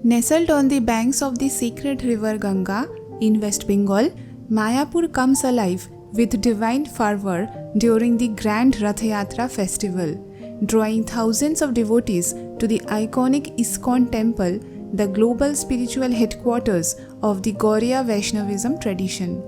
Nestled on the banks of the sacred river Ganga in West Bengal, Mayapur comes alive with divine fervor during the grand Rath Yatra festival, drawing thousands of devotees to the iconic ISKCON temple, the global spiritual headquarters of the Gauriya Vaishnavism tradition.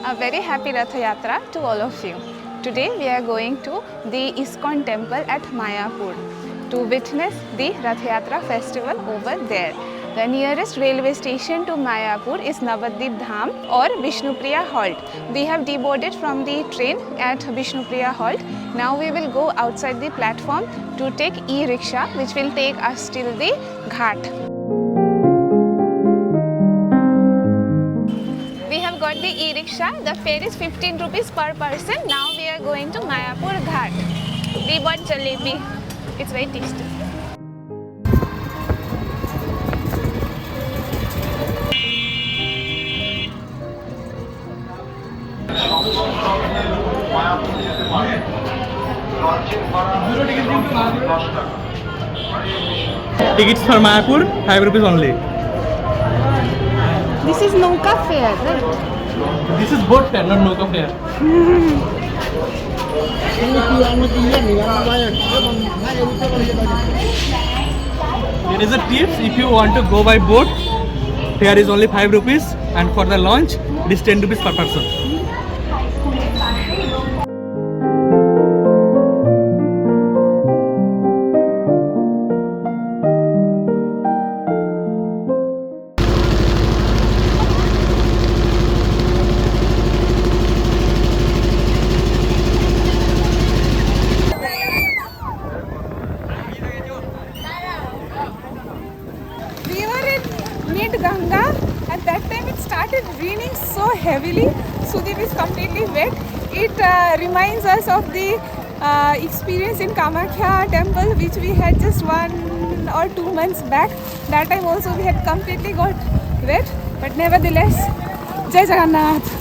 A very happy Ratha Yatra to all of you. Today we are going to the ISKCON temple at Mayapur to witness the Rath Yatra festival over there. The nearest railway station to Mayapur is Navadip Dham or Vishnupriya Halt. We have deboarded from the train at Vishnupriya Halt. Now we will go outside the platform to take e-rickshaw which will take us till the ghat. We have got the e-rickshaw. The fare is 15 rupees per person. Now we are going to Mayapur Ghat. We bought jalebi. It's very tasty. Tickets for Mayapur, 5 rupees only. This is Nauka fare, right? This is boat fare, not Nauka fare. There is a tip, if you want to go by boat, fare is only 5 rupees and for the launch, it is 10 rupees per person. Ganga. At that time it started raining so heavily. Sudip is completely wet. It reminds us of the experience in Kamakhya temple which we had just 1 or 2 months back. That time also we had completely got wet, but nevertheless, Jai Jagannath.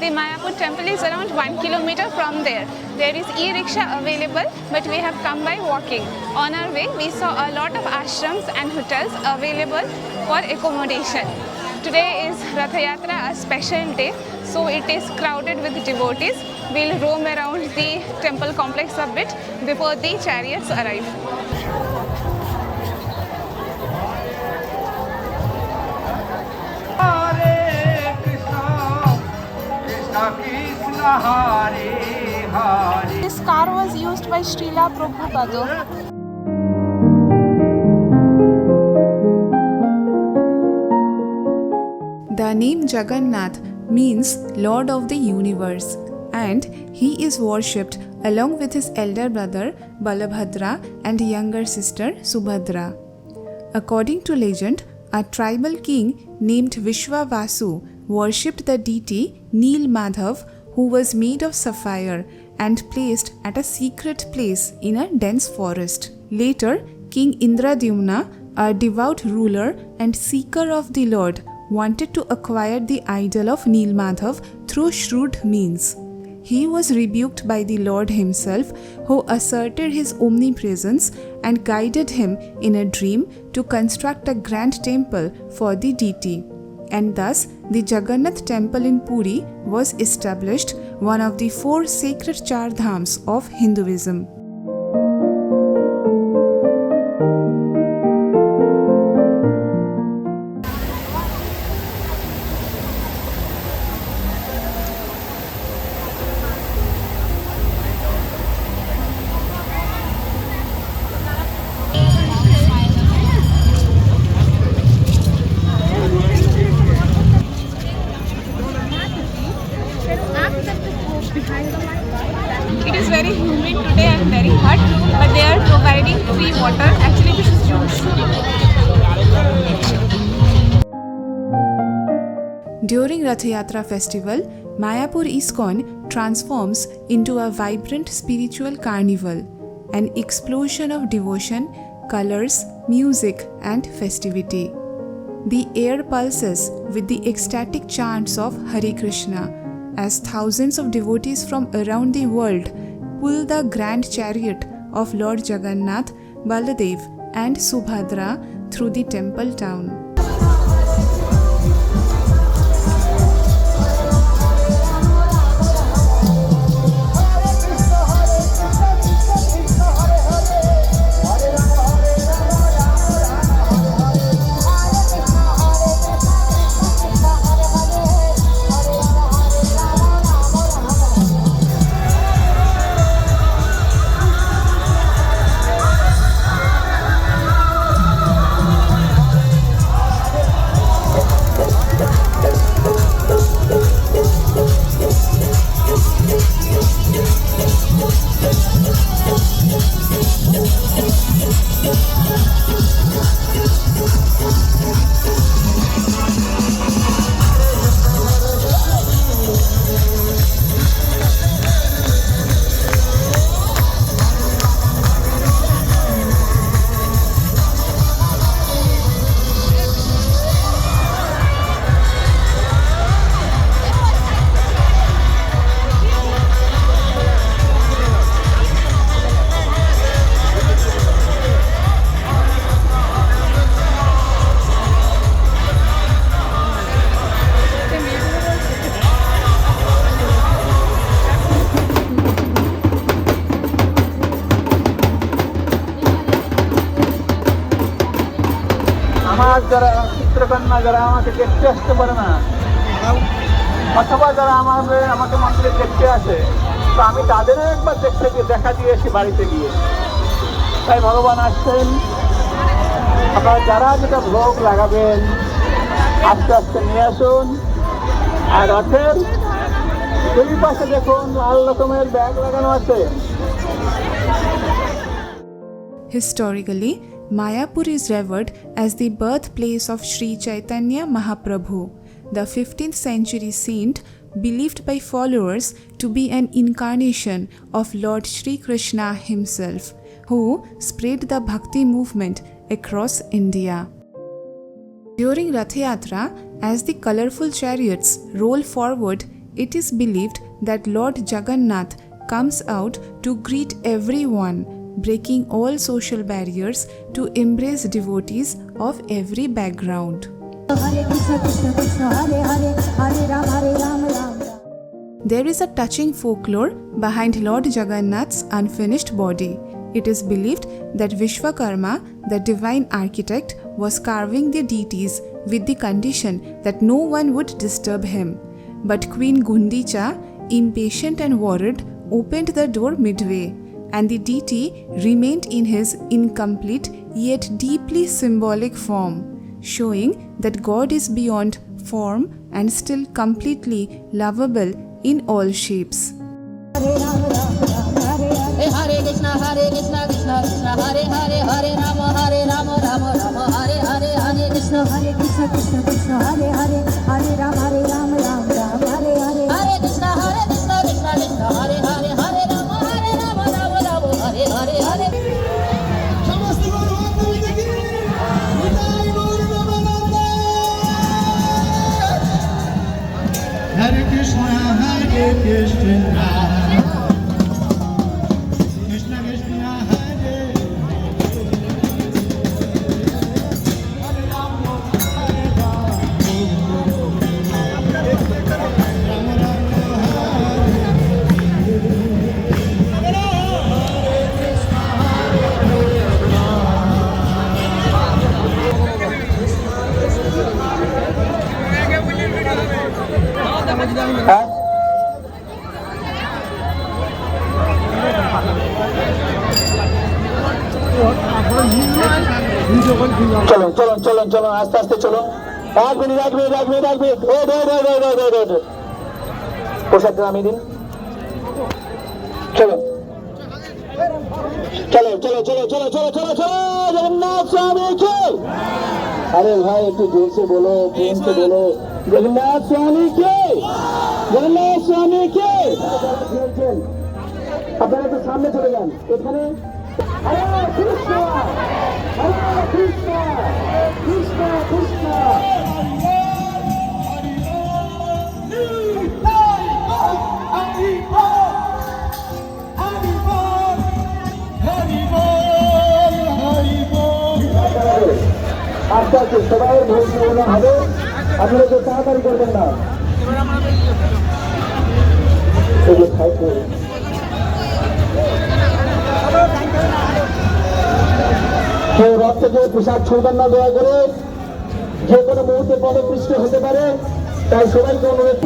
The Mayapur temple is around 1 kilometer from there. There is e-rickshaw available, but we have come by walking. On our way, we saw a lot of ashrams and hotels available for accommodation. Today is Ratha Yatra, a special day, so it is crowded with devotees. We'll roam around the temple complex a bit before the chariots arrive. This car was used by Srila Prabhupada. The name Jagannath means Lord of the Universe, and he is worshipped along with his elder brother Balabhadra and younger sister Subhadra. According to legend, a tribal king named Vishwavasu worshipped the deity Neel Madhav, who was made of sapphire and placed at a secret place in a dense forest. Later, King Indradyumna, a devout ruler and seeker of the Lord, wanted to acquire the idol of Neel Madhav through shrewd means. He was rebuked by the Lord himself, who asserted his omnipresence and guided him in a dream to construct a grand temple for the deity. And thus, the Jagannath temple in Puri was established, one of the 4 sacred Char Dhams of Hinduism. It is very humid today and very hot, but they are providing free water. Actually, this is juice. During Rath Yatra festival, Mayapur ISKCON transforms into a vibrant spiritual carnival, an explosion of devotion, colors, music, and festivity. The air pulses with the ecstatic chants of Hare Krishna as thousands of devotees from around the world pull the grand chariot of Lord Jagannath, Baladev, and Subhadra through the temple town. আমার যারা চিত্রকন্যা যারা আমাকে দেখতে আসতে পারে না অথবা যারা আমাকে মন্দিরে দেখতে আসে, তো আমি তাদেরও একবার দেখা দিয়ে এসে বাড়িতে গিয়ে। তাই ভগবান আসছেন, আপনারা যারা যেটা ভোগ লাগাবেন আস্তে আস্তে নিয়ে আসুন। আর রথের দুই পাশে দেখুন লাল রকমের ব্যাগ লাগানো আছে। Historically, Mayapur is revered as the birthplace of Sri Chaitanya Mahaprabhu, the 15th century saint believed by followers to be an incarnation of Lord Sri Krishna himself, who spread the Bhakti movement across India. During Rath Yatra, as the colorful chariots roll forward, It is believed that Lord Jagannath comes out to greet everyone, breaking all social barriers to embrace devotees of every background. There is a touching folklore behind Lord Jagannath's unfinished body. It is believed that Vishwakarma, the divine architect, was carving the deities with the condition that no one would disturb him. But Queen Gundicha, impatient and worried, opened the door midway, and the deity remained in his incomplete yet deeply symbolic form, showing that God is beyond form and still completely lovable in all shapes. Hare Krishna Krishna Krishna Hare Hare Hare Rama Rama Rama Hare Hare Hare Krishna Krishna Krishna Hare Hare Hare Rama Rama Hare Hare Hare Krishna Krishna Krishna Hare Hare Hare Rama Rama Hare Hare Hare Hare Krishna চলো চলো চলো চলো আস্তে আস্তে চলো এক minute প্রসাদ নামিয়ে দিন চলো চলো চলো চলো চলো চলো চলো চলো জগন্নাথ স্বামী কে अरे भाई একটু जोर से बोलो प्रेम से बोलो जगन्नाथ स्वामी के আপনারা একটু সামনে চলে যান এখানে হরে কৃষ্ণ কৃষ্ণ কৃষ্ণ আস্তে আস্তে সবাই ভোট নেওয়া হবে আপনারা তো তাড়াতাড়ি করবেন না কেউ রথ থেকে পোশাক ছুঁবেন না দয়া করে যে কোনো মুহূর্তে পদপৃষ্ট হতে পারে তাই সবাইকে অনুরোধ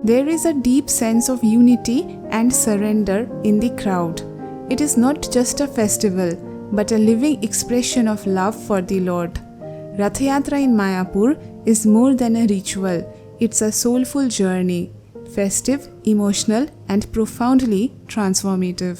There is a deep sense of unity and surrender in the crowd. It is not just a festival, but a living expression of love for the Lord. Rath Yatra in Mayapur is more than a ritual. It's a soulful journey, festive, emotional, and profoundly transformative.